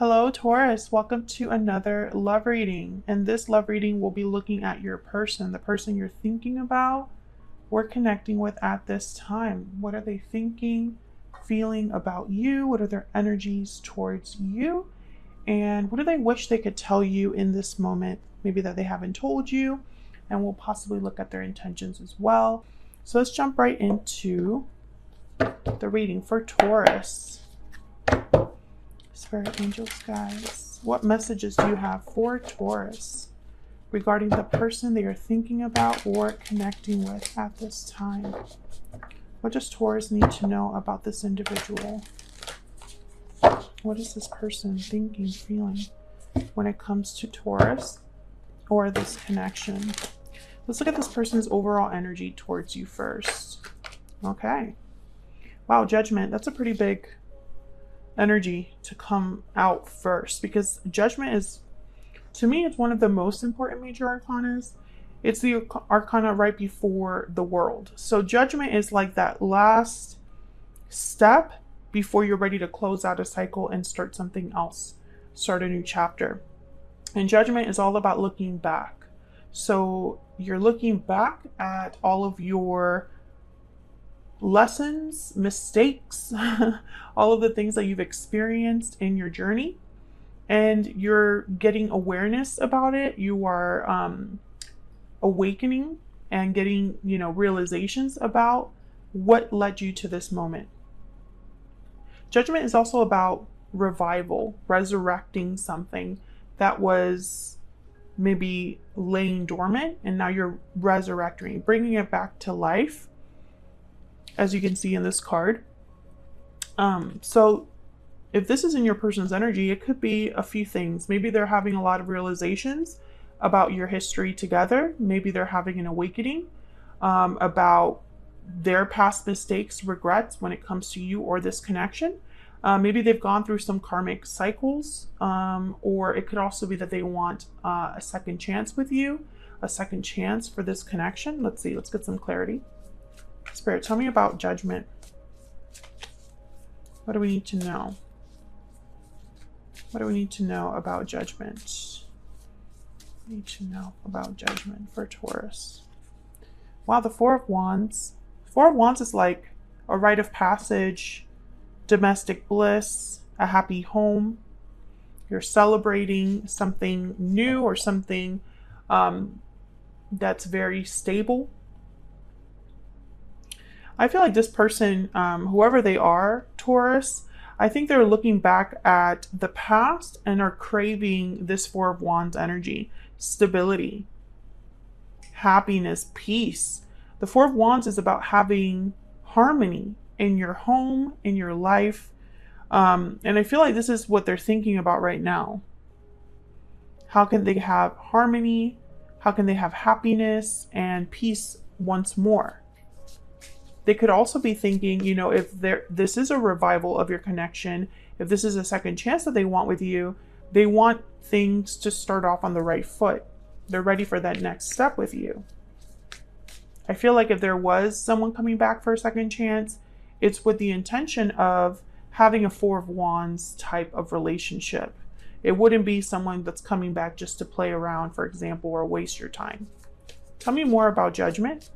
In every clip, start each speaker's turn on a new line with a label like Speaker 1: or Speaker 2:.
Speaker 1: Hello, Taurus. Welcome to another love reading. And this love reading will be looking at your person, the person you're thinking about or connecting with at this time. What are they thinking, feeling about you? What are their energies towards you? And what do they wish they could tell you in this moment? Maybe that they haven't told you. And we'll possibly look at their intentions as well. So let's jump right into the reading for Taurus. Spirit angels, guys, what messages do you have for Taurus regarding the person they are thinking about or connecting with at this time? What does Taurus need to know about this individual? What is this person thinking, feeling when it comes to Taurus or this connection? Let's look at this person's overall energy towards you first. Okay. Wow, Judgment. That's a pretty big energy to come out first, because Judgment is, to me, it's one of the most important major arcanas. It's the arcana right before the World. So Judgment is like that last step before you're ready to close out a cycle and start something else, start a new chapter. And Judgment is all about looking back. So you're looking back at all of your lessons, mistakes, all of the things that you've experienced in your journey, and you're getting awareness about it. You are awakening and getting, realizations about what led you to this moment. Judgment is also about revival, resurrecting something that was maybe laying dormant, and now you're resurrecting, bringing it back to life, as you can see in this card. So if this is in your person's energy, it could be a few things. Maybe they're having a lot of realizations about your history together. Maybe they're having an awakening about their past mistakes, regrets when it comes to you or this connection. Maybe they've gone through some karmic cycles, or it could also be that they want a second chance with you, a second chance for this connection. Let's see, let's get some clarity. Spirit, tell me about Judgment. What do we need to know? What do we need to know about Judgment? We need to know about Judgment for Taurus. Wow, the Four of Wands. Four of Wands is like a rite of passage, domestic bliss, a happy home. You're celebrating something new or something that's very stable. I feel like this person, whoever they are, Taurus, I think they're looking back at the past and are craving this Four of Wands energy, stability, happiness, peace. The Four of Wands is about having harmony in your home, in your life. And I feel like this is what they're thinking about right now. How can they have harmony? How can they have happiness and peace once more? They could also be thinking, if this is a revival of your connection, if this is a second chance that they want with you, they want things to start off on the right foot. They're ready for that next step with you. I feel like if there was someone coming back for a second chance, it's with the intention of having a Four of Wands type of relationship. It wouldn't be someone that's coming back just to play around, for example, or waste your time. Tell me more about Judgment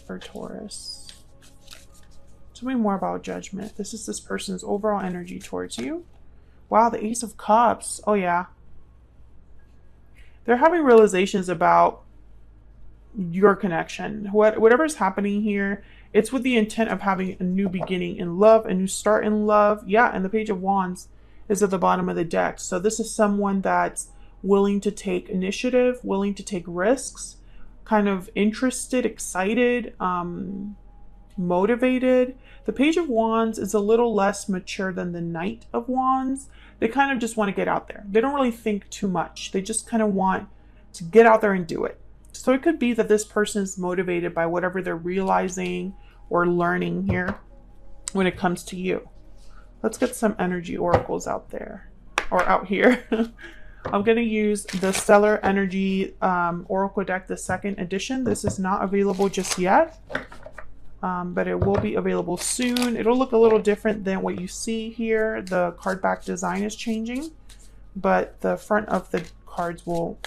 Speaker 1: for Taurus. Tell me more about Judgment. This is this person's overall energy towards you. Wow, the Ace of Cups. Oh yeah. They're having realizations about your connection. Whatever's happening here, it's with the intent of having a new beginning in love, a new start in love. Yeah, and the Page of Wands is at the bottom of the deck. So this is someone that's willing to take initiative, willing to take risks, kind of interested, excited, motivated. The Page of Wands is a little less mature than the Knight of Wands. They kind of just want to get out there. They don't really think too much. They just kind of want to get out there and do it. So it could be that this person is motivated by whatever they're realizing or learning here when it comes to you. Let's get some energy oracles out there, or out here. I'm going to use the Stellar Energy Oracle deck, the second edition. This is not available just yet. but it will be available soon. It'll look a little different than what you see here. The card back design is changing, but the front of the cards will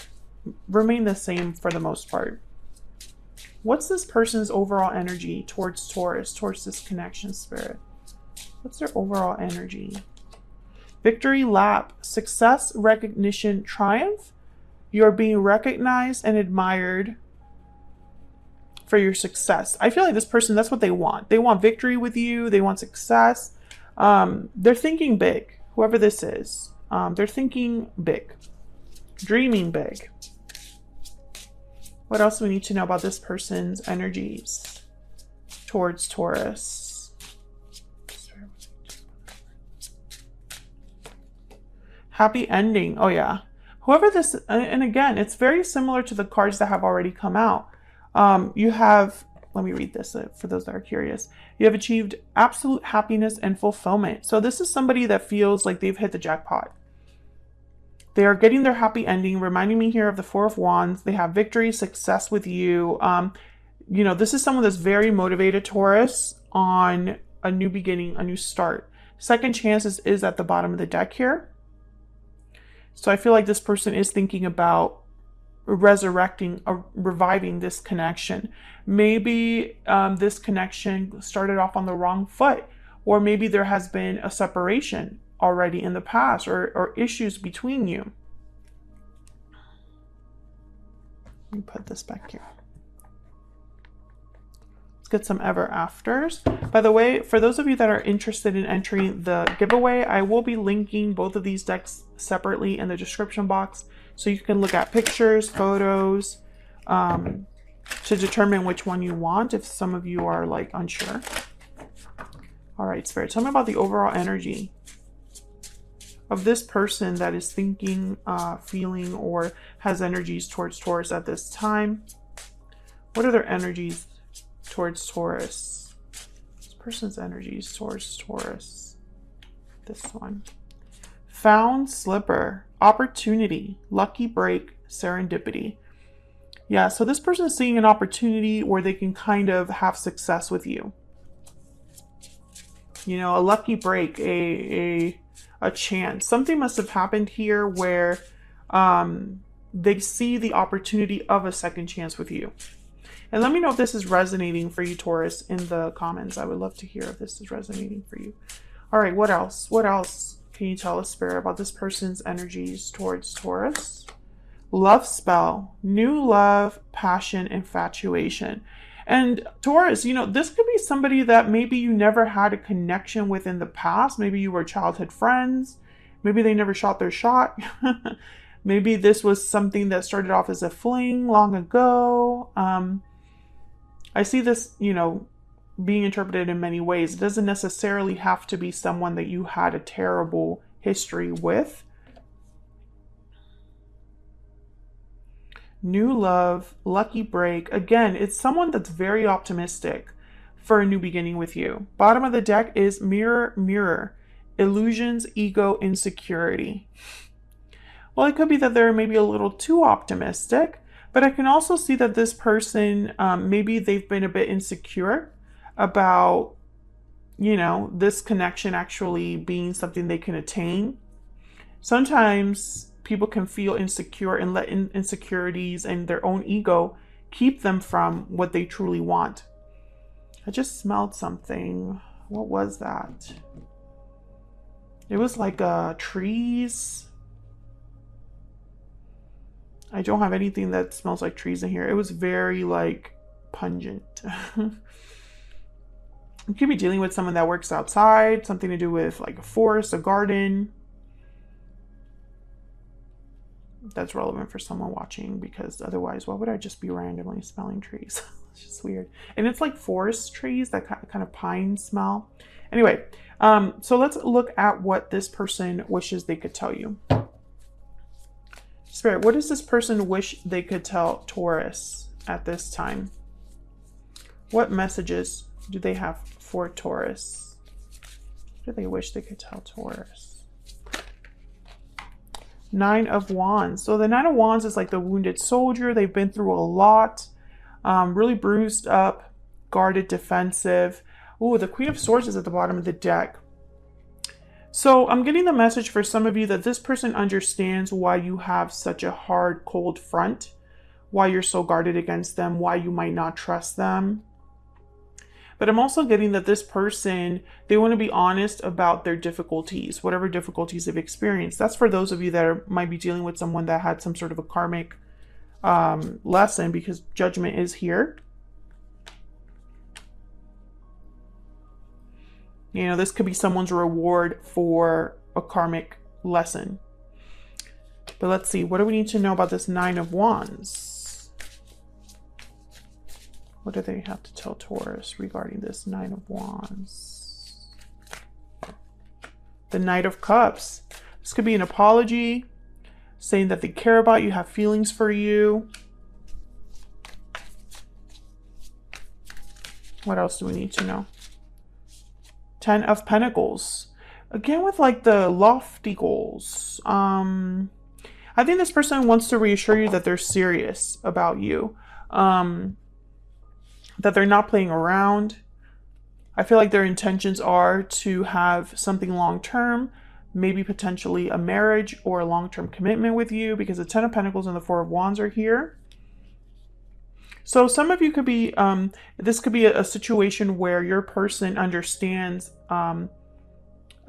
Speaker 1: remain the same for the most part. What's this person's overall energy towards Taurus, towards this connection, Spirit? What's their overall energy? Victory lap, success, recognition, triumph. You're being recognized and admired for your success. I feel like this person, that's what they want. They want victory with you. They want success. They're thinking big, whoever this is. They're thinking big, dreaming big. What else do we need to know about this person's energies towards Taurus? Happy ending. Oh yeah. Whoever this, and again, it's very similar to the cards that have already come out. You have, let me read this for those that are curious. You have achieved absolute happiness and fulfillment. So this is somebody that feels like they've hit the jackpot. They are getting their happy ending, reminding me here of the Four of Wands. They have victory, success with you. You know, this is someone that's very motivated, Taurus, on a new beginning, a new start. Second chances is at the bottom of the deck here. So I feel like this person is thinking about resurrecting or reviving this connection. Maybe this connection started off on the wrong foot, or maybe there has been a separation already in the past, or issues between you. Let me put this back here. Let's get some ever afters. By the way, for those of you that are interested in entering the giveaway, I will be linking both of these decks separately in the description box, so you can look at pictures, photos, to determine which one you want if some of you are like unsure. All right, Spirit, tell me about the overall energy of this person that is thinking, feeling, or has energies towards Taurus at this time. What are their energies towards Taurus? This person's energies towards Taurus. This one. Found slipper, opportunity, lucky break, serendipity. Yeah, so this person is seeing an opportunity where they can kind of have success with you. You know, a lucky break, a chance. Something must have happened here where they see the opportunity of a second chance with you. And let me know if this is resonating for you, Taurus, in the comments. I would love to hear if this is resonating for you. All right, what else? What else can you tell us, Spirit, about this person's energies towards Taurus? Love spell, new love, passion, infatuation. And Taurus, you know, this could be somebody that maybe you never had a connection with in the past. Maybe you were childhood friends. Maybe they never shot their shot. Maybe this was something that started off as a fling long ago. I see this, you know, being interpreted in many ways. It doesn't necessarily have to be someone that you had a terrible history with. New love, lucky break. Again, it's someone that's very optimistic for a new beginning with you. Bottom of the deck is mirror, mirror. Illusions, ego, insecurity. Well, it could be that they're maybe a little too optimistic, but I can also see that this person, maybe they've been a bit insecure about, you know, this connection actually being something they can attain. Sometimes people can feel insecure and let insecurities and their own ego keep them from what they truly want. I just smelled something. What was that? It was like trees. I don't have anything that smells like trees in here. It was very like pungent. You could be dealing with someone that works outside, something to do with like a forest, a garden. That's relevant for someone watching, because otherwise, why would I just be randomly smelling trees? It's just weird. And it's like forest trees, that kind of pine smell. Anyway, so let's look at what this person wishes they could tell you. Spirit, what does this person wish they could tell Taurus at this time? What messages do they have for Taurus? What do they wish they could tell Taurus? Nine of Wands. So the Nine of Wands is like the wounded soldier. They've been through a lot, really bruised up, guarded, defensive. Ooh, the Queen of Swords is at the bottom of the deck. So I'm getting the message for some of you that this person understands why you have such a hard, cold front, why you're so guarded against them, why you might not trust them. But I'm also getting that this person, they want to be honest about their difficulties, whatever difficulties they've experienced. That's for those of you that might be dealing with someone that had some sort of a karmic lesson, because judgment is here. You know, this could be someone's reward for a karmic lesson. But let's see, what do we need to know about this Nine of Wands? What do they have to tell Taurus regarding this Nine of Wands? The Knight of Cups. This could be an apology, saying that they care about you, have feelings for you. What else do we need to know? Ten of Pentacles. Again, with like the lofty goals. I think this person wants to reassure you that they're serious about you. That they're not playing around. I feel like their intentions are to have something long-term, maybe potentially a marriage or a long-term commitment with you, because the Ten of Pentacles and the Four of Wands are here. So some of you could be, this could be a situation where your person understands a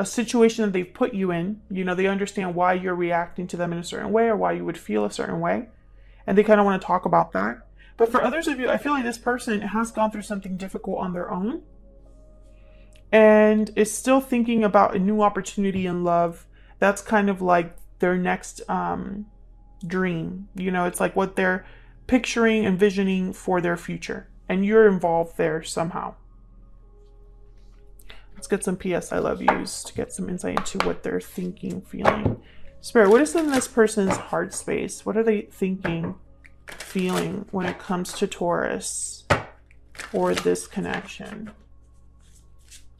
Speaker 1: situation that they've put you in. You know, they understand why you're reacting to them in a certain way or why you would feel a certain way. And they kind of want to talk about that. But for others of you, I feel like this person has gone through something difficult on their own and is still thinking about a new opportunity in love. That's kind of like their next dream. You know, it's like what they're picturing, envisioning for their future. And you're involved there somehow. Let's get some PS I love yous to get some insight into what they're thinking, feeling. Spirit, what is in this person's heart space? What are they thinking, feeling when it comes to Taurus or this connection?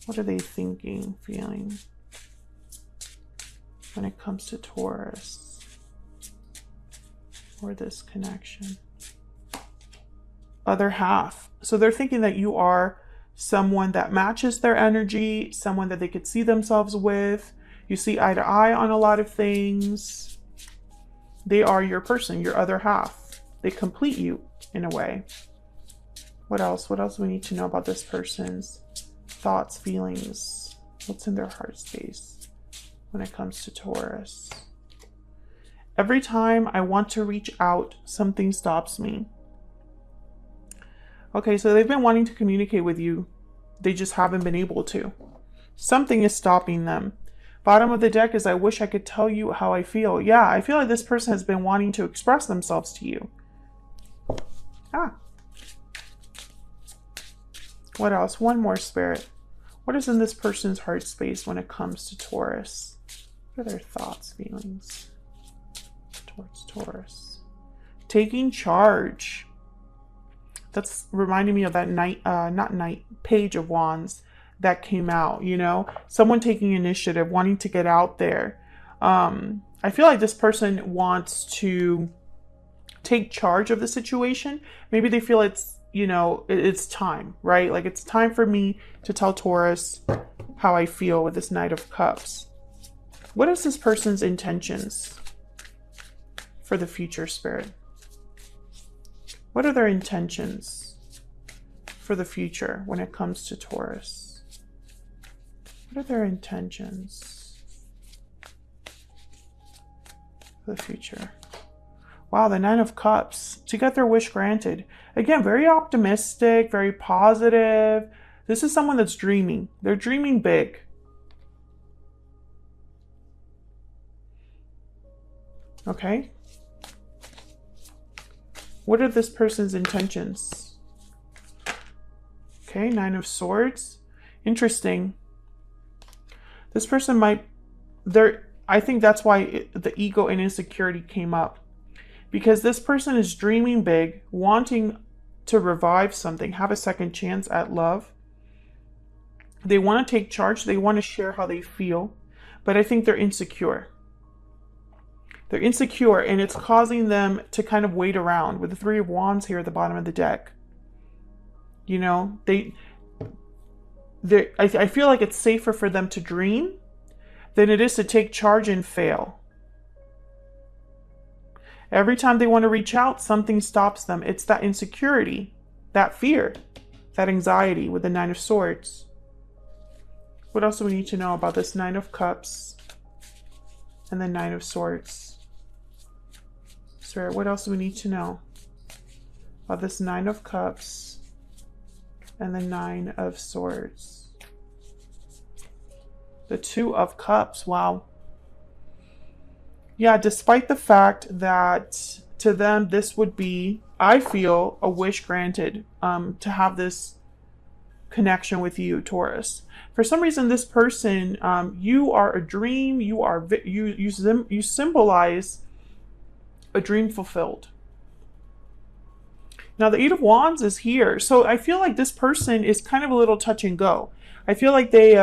Speaker 1: What are they thinking, feeling when it comes to Taurus or this connection? Other half. So they're thinking that you are someone that matches their energy, someone that they could see themselves with. You see eye to eye on a lot of things. They are your person, your other half. They complete you in a way. What else? What else do we need to know about this person's thoughts, feelings? What's in their heart space when it comes to Taurus? Every time I want to reach out, something stops me. Okay, so they've been wanting to communicate with you. They just haven't been able to. Something is stopping them. Bottom of the deck is I wish I could tell you how I feel. Yeah, I feel like this person has been wanting to express themselves to you. What else? One more, Spirit. What is in this person's heart space when it comes to Taurus? What are their thoughts, feelings towards Taurus? Taking charge. That's reminding me of that Page of Wands that came out, you know, someone taking initiative, wanting to get out there. I feel like this person wants to take charge of the situation. Maybe they feel it's, you know, it's time, right? Like it's time for me to tell Taurus how I feel with this Knight of Cups. What is this person's intentions for the future, Spirit? What are their intentions for the future when it comes to Taurus? What are their intentions for the future? Wow, the Nine of Cups. To get their wish granted. Again, very optimistic, very positive. This is someone that's dreaming. They're dreaming big. Okay. What are this person's intentions? Okay, Nine of Swords. Interesting. This person might, I think that's why the ego and insecurity came up. Because this person is dreaming big, wanting to revive something, have a second chance at love. They want to take charge. They want to share how they feel. But I think they're insecure. They're insecure, and it's causing them to kind of wait around with the Three of Wands here at the bottom of the deck. You know, I feel like it's safer for them to dream than it is to take charge and fail. Every time they want to reach out, something stops them. It's that insecurity, that fear, that anxiety with the Nine of Swords. What else do we need to know about this Nine of Cups and the Nine of Swords? Spirit, what else do we need to know about this Nine of Cups and the Nine of Swords? The Two of Cups, wow. Yeah, despite the fact that to them this would be, I feel, a wish granted to have this connection with you, Taurus. For some reason, this person, you are a dream. You symbolize a dream fulfilled. Now, the Eight of Wands is here, so I feel like this person is kind of a little touch and go. I feel like they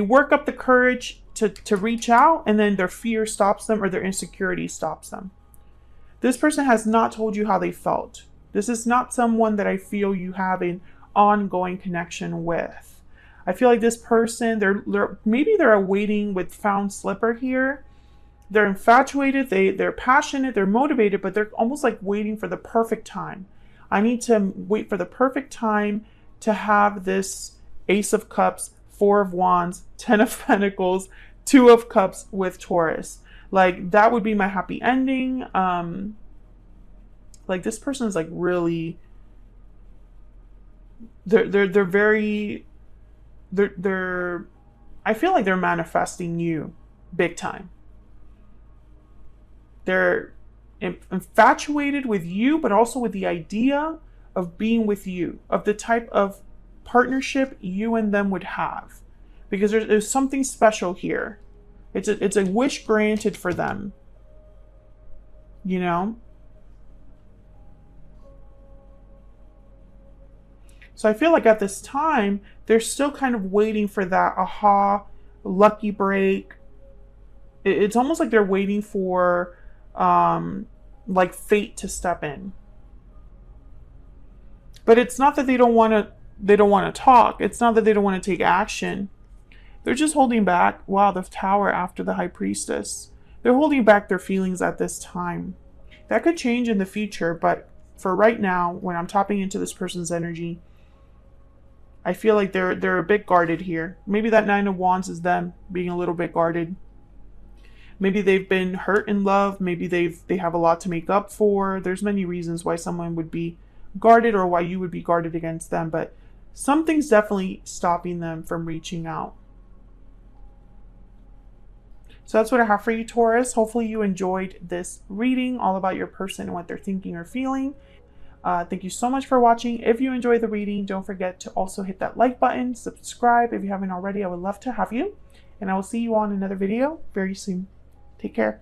Speaker 1: work up the courage to reach out, and then their fear stops them or their insecurity stops them. This person has not told you how they felt. This is not someone that I feel you have an ongoing connection with. I feel like this person, maybe they're awaiting with found slipper here. They're infatuated, they're passionate, they're motivated, but they're almost like waiting for the perfect time. I need to wait for the perfect time to have this Ace of Cups, Four of Wands, Ten of Pentacles, Two of Cups with Taurus. Like, that would be my happy ending. Like, this person is like really, they're very, I feel like they're manifesting you big time. They're infatuated with you, but also with the idea of being with you, of the type of partnership you and them would have, because there's something special here. It's a wish granted for them, you know. So I feel like at this time they're still kind of waiting for that aha, lucky break. It's almost like they're waiting for like fate to step in. But it's not that they don't want to talk. It's not that they don't want to take action. They're just holding back. Wow, the Tower after the High Priestess. They're holding back their feelings at this time. That could change in the future, but for right now, when I'm tapping into this person's energy, I feel like they're a bit guarded here. Maybe that Nine of Wands is them being a little bit guarded. Maybe they've been hurt in love. Maybe they have a lot to make up for. There's many reasons why someone would be guarded or why you would be guarded against them, but something's definitely stopping them from reaching out. So that's what I have for you, Taurus. Hopefully you enjoyed this reading all about your person and what they're thinking or feeling. Thank you so much for watching. If you enjoyed the reading, don't forget to also hit that like button, subscribe if you haven't already. I would love to have you. And I will see you on another video very soon. Take care.